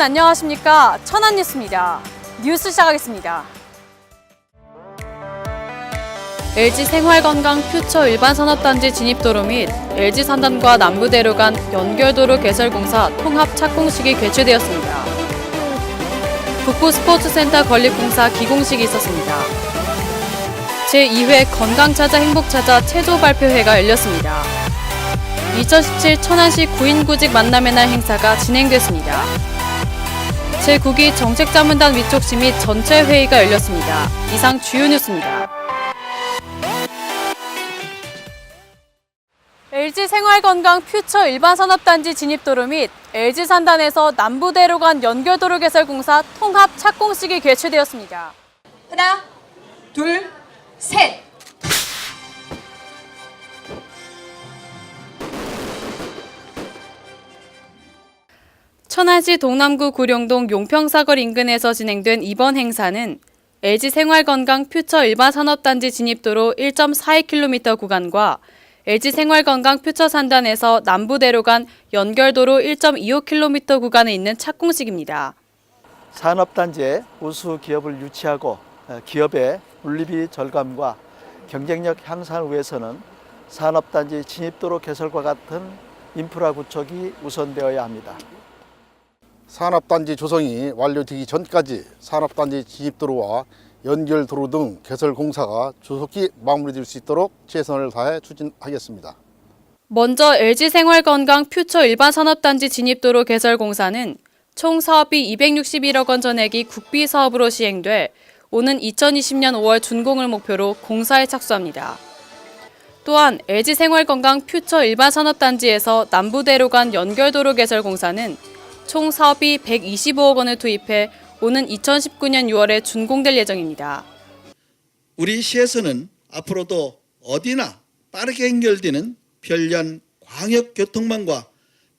여러분 안녕하십니까? 천안뉴스입니다. 뉴스 시작하겠습니다. LG생활건강 퓨처 일반산업단지 진입도로 및 LG산단과 남부대로 간 연결도로 개설공사 통합 착공식이 개최되었습니다. 북부스포츠센터 건립공사 기공식이 있었습니다. 제2회 건강찾아 행복찾아 체조 발표회가 열렸습니다. 2017 천안시 구인구직 만남의 날 행사가 진행됐습니다. 제9기 정책자문단 위촉시 및 전체 회의가 열렸습니다. 이상 주요 뉴스입니다. LG생활건강 퓨처 일반산업단지 진입도로 및 LG산단에서 남부대로 간 연결도로 개설공사 통합 착공식이 개최되었습니다. 하나, 둘, 셋! 천안시 동남구 구룡동 용평사거리 인근에서 진행된 이번 행사는 LG생활건강 퓨처 일반산업단지 진입도로 1.42km 구간과 LG생활건강 퓨처 산단에서 남부대로 간 연결도로 1.25km 구간에 있는 착공식입니다. 산업단지에 우수 기업을 유치하고 기업의 물리비 절감과 경쟁력 향상을 위해서는 산업단지 진입도로 개설과 같은 인프라 구축이 우선되어야 합니다. 산업단지 조성이 완료되기 전까지 산업단지 진입도로와 연결도로 등 개설 공사가 조속히 마무리될 수 있도록 최선을 다해 추진하겠습니다. 먼저 LG생활건강 퓨처 일반산업단지 진입도로 개설 공사는 총 사업비 261억 원 전액이 국비 사업으로 시행돼 오는 2020년 5월 준공을 목표로 공사에 착수합니다. 또한 LG생활건강 퓨처 일반산업단지에서 남부대로 간 연결도로 개설 공사는 총 사업비 125억 원을 투입해 오는 2019년 6월에 준공될 예정입니다. 우리 시에서는 앞으로도 어디나 빠르게 연결되는 편리한 광역교통망과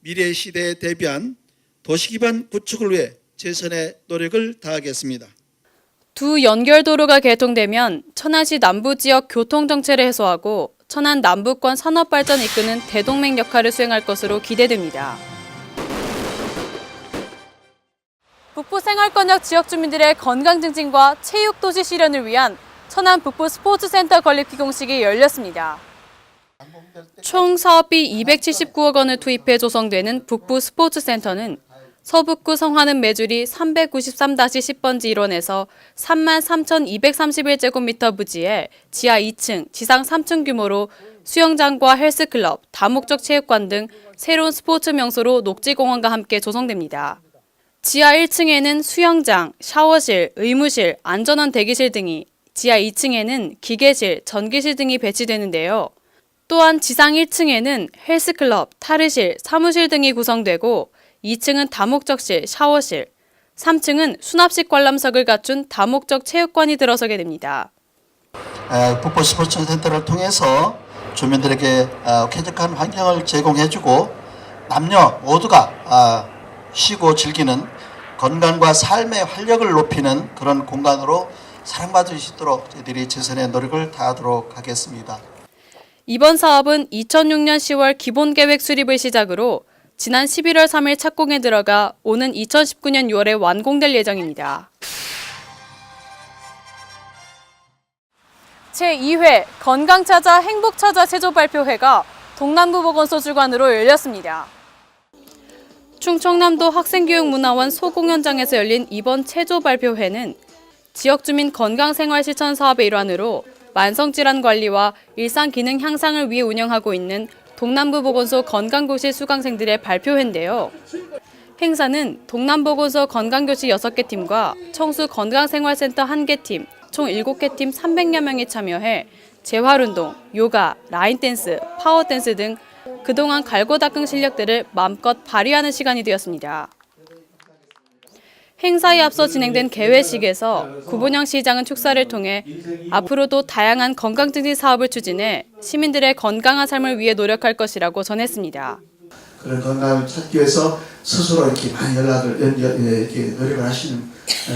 미래 시대에 대비한 도시기반 구축을 위해 최선의 노력을 다하겠습니다. 두 연결도로가 개통되면 천안시 남부지역 교통정체를 해소하고 천안 남부권 산업발전 이끄는 대동맥 역할을 수행할 것으로 기대됩니다. 북부생활권역 지역 주민들의 건강 증진과 체육도시 실현을 위한 천안 북부 스포츠센터 건립 기공식이 열렸습니다. 총 사업비 279억 원을 투입해 조성되는 북부 스포츠센터는 서북구 성화는 매주리 393-10번지 일원에서 33,231제곱미터 부지에 지하 2층, 지상 3층 규모로 수영장과 헬스클럽, 다목적 체육관 등 새로운 스포츠 명소로 녹지공원과 함께 조성됩니다. 지하 1층에는 수영장, 샤워실, 의무실, 안전원 대기실 등이, 지하 2층에는 기계실, 전기실 등이 배치되는데요. 또한 지상 1층에는 헬스클럽, 탈의실, 사무실 등이 구성되고 2층은 다목적실, 샤워실, 3층은 수납식 관람석을 갖춘 다목적 체육관이 들어서게 됩니다. 북부 스포츠센터를 통해서 주민들에게 쾌적한 환경을 제공해주고 남녀 모두가 쉬고 즐기는 건강과 삶의 활력을 높이는 그런 공간으로 사랑받을 수 있도록 저희들이 최선의 노력을 다하도록 하겠습니다. 이번 사업은 2006년 10월 기본계획 수립을 시작으로 지난 11월 3일 착공에 들어가 오는 2019년 6월에 완공될 예정입니다. 제2회 건강찾아 행복찾아 체조 발표회가 동남부보건소 주관으로 열렸습니다. 충청남도 학생교육문화원 소공연장에서 열린 이번 체조 발표회는 지역주민 건강생활 실천 사업의 일환으로 만성질환 관리와 일상기능 향상을 위해 운영하고 있는 동남부보건소 건강교실 수강생들의 발표회인데요. 행사는 동남보건소 건강교실 6개 팀과 청수 건강생활센터 1개 팀, 총 7개 팀 300여 명이 참여해 재활운동, 요가, 라인댄스, 파워댄스 등 그동안 갈고 닦은 실력들을 마음껏 발휘하는 시간이 되었습니다. 행사에 앞서 진행된 개회식에서 구본영 시장은 축사를 통해 앞으로도 다양한 건강증진 사업을 추진해 시민들의 건강한 삶을 위해 노력할 것이라고 전했습니다. 그런 건강을 찾기 위해서 스스로 이렇게 많이 이렇게 노력을 하시는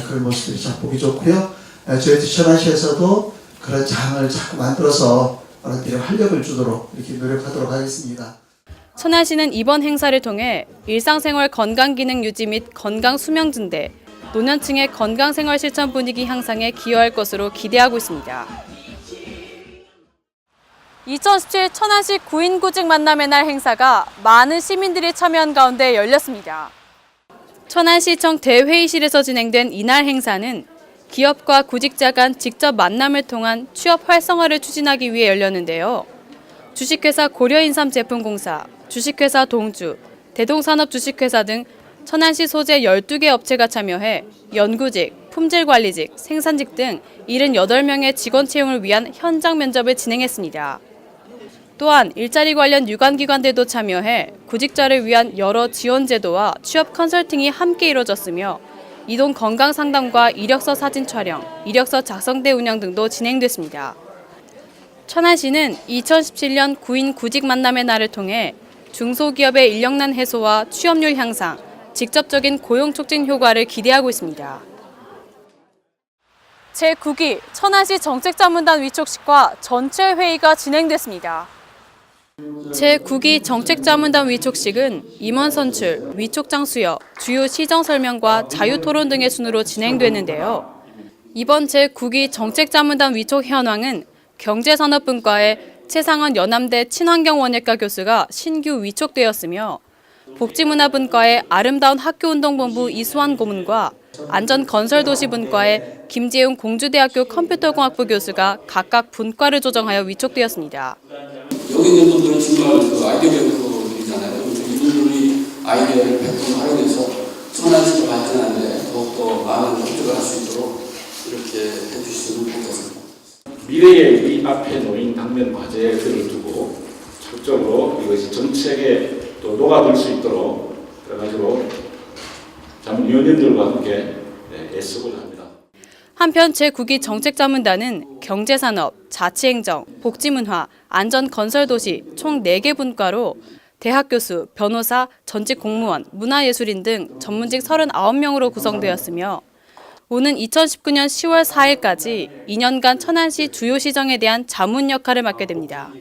그런 모습들이 참 보기 좋고요. 저희 천안시에서도 그런 장을 자꾸 만들어서 어른들의 활력을 주도록 이렇게 노력하도록 하겠습니다. 천안시는 이번 행사를 통해 일상생활 건강기능 유지 및 건강수명 증대, 노년층의 건강생활 실천 분위기 향상에 기여할 것으로 기대하고 있습니다. 2017 천안시 구인구직 만남의 날 행사가 많은 시민들이 참여한 가운데 열렸습니다. 천안시청 대회의실에서 진행된 이날 행사는 기업과 구직자 간 직접 만남을 통한 취업 활성화를 추진하기 위해 열렸는데요. 주식회사 고려인삼제품공사, 주식회사 동주, 대동산업 주식회사 등 천안시 소재 12개 업체가 참여해 연구직, 품질관리직, 생산직 등 78명의 직원 채용을 위한 현장 면접을 진행했습니다. 또한 일자리 관련 유관기관들도 참여해 구직자를 위한 여러 지원 제도와 취업 컨설팅이 함께 이뤄졌으며 이동 건강 상담과 이력서 사진 촬영, 이력서 작성대 운영 등도 진행됐습니다. 천안시는 2017년 구인 구직 만남의 날을 통해 중소기업의 인력난 해소와 취업률 향상, 직접적인 고용 촉진 효과를 기대하고 있습니다. 제9기 천안시 정책자문단 위촉식과 전체 회의가 진행됐습니다. 제9기 정책자문단 위촉식은 임원 선출, 위촉장 수여, 주요 시정 설명과 자유토론 등의 순으로 진행됐는데요. 이번 제9기 정책자문단 위촉 현황은 경제산업분과의 최상원 연암대 친환경원예과 교수가 신규 위촉되었으며 복지문화분과의 아름다운 학교운동본부 이수환 고문과 안전건설도시분과의 김재웅 공주대학교 컴퓨터공학부 교수가 각각 분과를 조정하여 위촉되었습니다. 여기 있는 분들은 정말 그 아이디어 배우들이잖아요. 이분들이 아이디어를 100% 활용해서 천안시가 발전하는데 더욱더 많은 협조를 할 수 있도록 이렇게 해주시면 좋겠습니다. 미래의 우리 앞에 놓인 당면 과제를 두고 적극적으로 이것이 정책에 또 녹아들 수 있도록 그래가지고 자문위원님들과 함께 애쓰고자 합니다. 한편 제9기 정책자문단은 경제산업, 자치행정, 복지문화, 안전건설도시 총 4개 분과로 대학 교수, 변호사, 전직 공무원, 문화예술인 등 전문직 39명으로 구성되었으며 오는 2019년 10월 4일까지 2년간 천안시 주요 시정에 대한 자문 역할을 맡게 됩니다.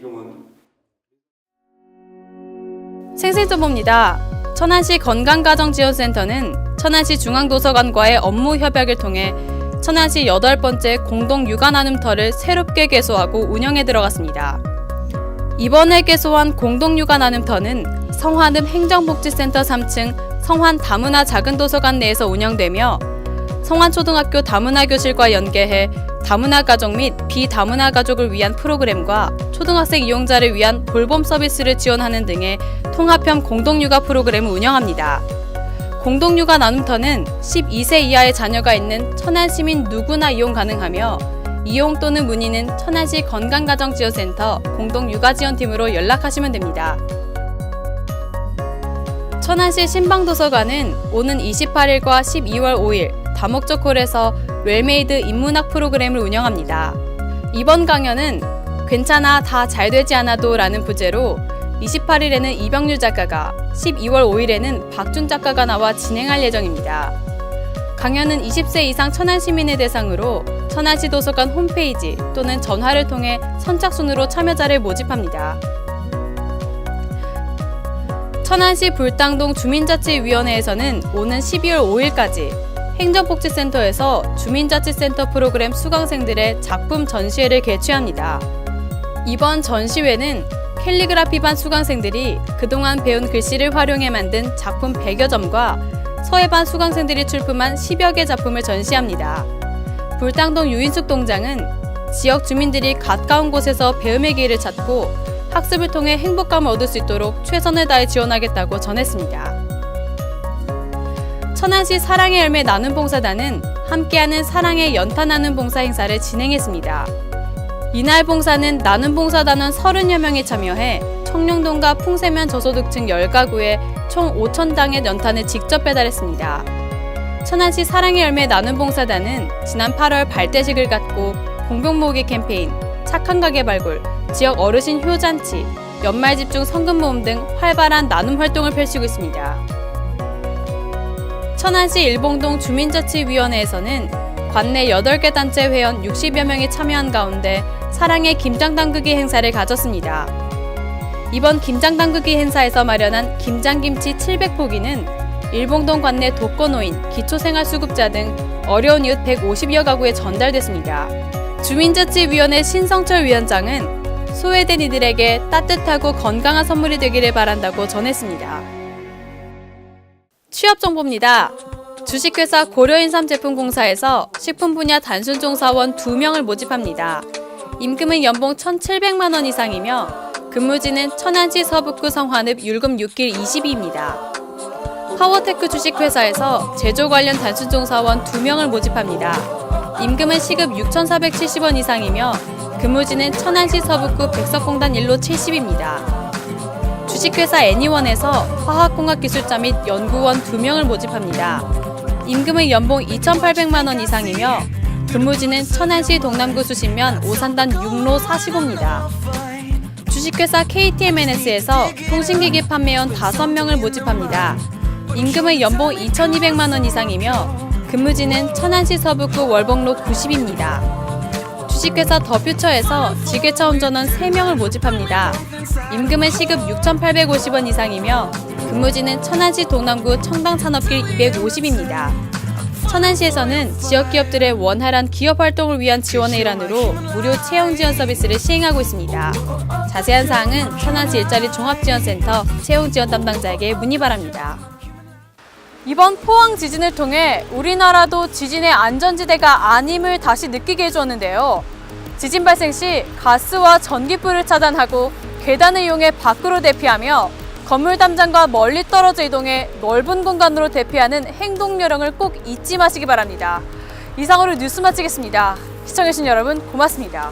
생생정보입니다. 천안시 건강가정지원센터는 천안시 중앙도서관과의 업무 협약을 통해 천안시 8번째 공동육아나눔터를 새롭게 개소하고 운영에 들어갔습니다. 이번에 개소한 공동육아나눔터는 성환읍 행정복지센터 3층 성환 다문화 작은도서관 내에서 운영되며 성환초등학교 다문화 교실과 연계해 다문화 가족 및 비다문화 가족을 위한 프로그램과 초등학생 이용자를 위한 돌봄 서비스를 지원하는 등의 통합형 공동육아 프로그램을 운영합니다. 공동육아 나눔터는 12세 이하의 자녀가 있는 천안 시민 누구나 이용 가능하며 이용 또는 문의는 천안시 건강가정지원센터 공동육아지원팀으로 연락하시면 됩니다. 천안시 신방도서관은 오는 28일과 12월 5일 다목적 홀에서 웰메이드 인문학 프로그램을 운영합니다. 이번 강연은 괜찮아 다 잘 되지 않아도 라는 부제로 28일에는 이병률 작가가, 12월 5일에는 박준 작가가 나와 진행할 예정입니다. 강연은 20세 이상 천안 시민을 대상으로 천안시 도서관 홈페이지 또는 전화를 통해 선착순으로 참여자를 모집합니다. 천안시 불당동 주민자치위원회에서는 오는 12월 5일까지 행정복지센터에서 주민자치센터 프로그램 수강생들의 작품 전시회를 개최합니다. 이번 전시회는 캘리그라피반 수강생들이 그동안 배운 글씨를 활용해 만든 작품 100여 점과 서예반 수강생들이 출품한 10여 개 작품을 전시합니다. 불당동 유인숙 동장은 지역 주민들이 가까운 곳에서 배움의 기회를 찾고 학습을 통해 행복감을 얻을 수 있도록 최선을 다해 지원하겠다고 전했습니다. 천안시 사랑의 열매 나눔봉사단은 함께하는 사랑의 연타 나눔 봉사 행사를 진행했습니다. 이날 봉사는 나눔봉사단원 30여 명이 참여해 청룡동과 풍세면 저소득층 10가구에 총 5,000당의 연탄을 직접 배달했습니다. 천안시 사랑의 열매 나눔봉사단은 지난 8월 발대식을 갖고 공병 모으기 캠페인, 착한 가게 발굴, 지역 어르신 효잔치, 연말집중 성금 모음 등 활발한 나눔 활동을 펼치고 있습니다. 천안시 일봉동 주민자치위원회에서는 관내 8개 단체 회원 60여 명이 참여한 가운데 사랑의 김장 담그기 행사를 가졌습니다. 이번 김장당국이 행사에서 마련한 김장김치 700포기는 일봉동 관내 독거노인, 기초생활수급자 등 어려운 이웃 150여 가구에 전달됐습니다. 주민자치위원회 신성철 위원장은 소외된 이들에게 따뜻하고 건강한 선물이 되기를 바란다고 전했습니다. 취업 정보입니다. 주식회사 고려인삼제품공사에서 식품 분야 단순종사원 2명을 모집합니다. 임금은 연봉 1,700만 원 이상이며 근무지는 천안시 서북구 성환읍 율금 6길 22입니다. 파워테크 주식회사에서 제조 관련 단순종사원 2명을 모집합니다. 임금은 시급 6,470원 이상이며 근무지는 천안시 서북구 백석공단 1로 70입니다. 주식회사 애니원에서 화학공학기술자 및 연구원 2명을 모집합니다. 임금은 연봉 2,800만 원 이상이며 근무지는 천안시 동남구 수신면 오산단 6로 45입니다. 주식회사 KTMNS에서 통신기기 판매원 5명을 모집합니다. 임금은 연봉 2,200만 원 이상이며 근무지는 천안시 서북구 월봉로 90입니다. 주식회사 더퓨처에서 지게차 운전원 3명을 모집합니다. 임금은 시급 6,850원 이상이며 근무지는 천안시 동남구 청담산업길 250입니다. 천안시에서는 지역기업들의 원활한 기업활동을 위한 지원의 일환으로 무료 채용지원 서비스를 시행하고 있습니다. 자세한 사항은 천안시 일자리 종합지원센터 채용지원 담당자에게 문의 바랍니다. 이번 포항 지진을 통해 우리나라도 지진의 안전지대가 아님을 다시 느끼게 해주었는데요. 지진 발생 시 가스와 전기불을 차단하고 계단을 이용해 밖으로 대피하며 건물 담장과 멀리 떨어져 이동해 넓은 공간으로 대피하는 행동 요령을 꼭 잊지 마시기 바랍니다. 이상으로 뉴스 마치겠습니다. 시청해주신 여러분 고맙습니다.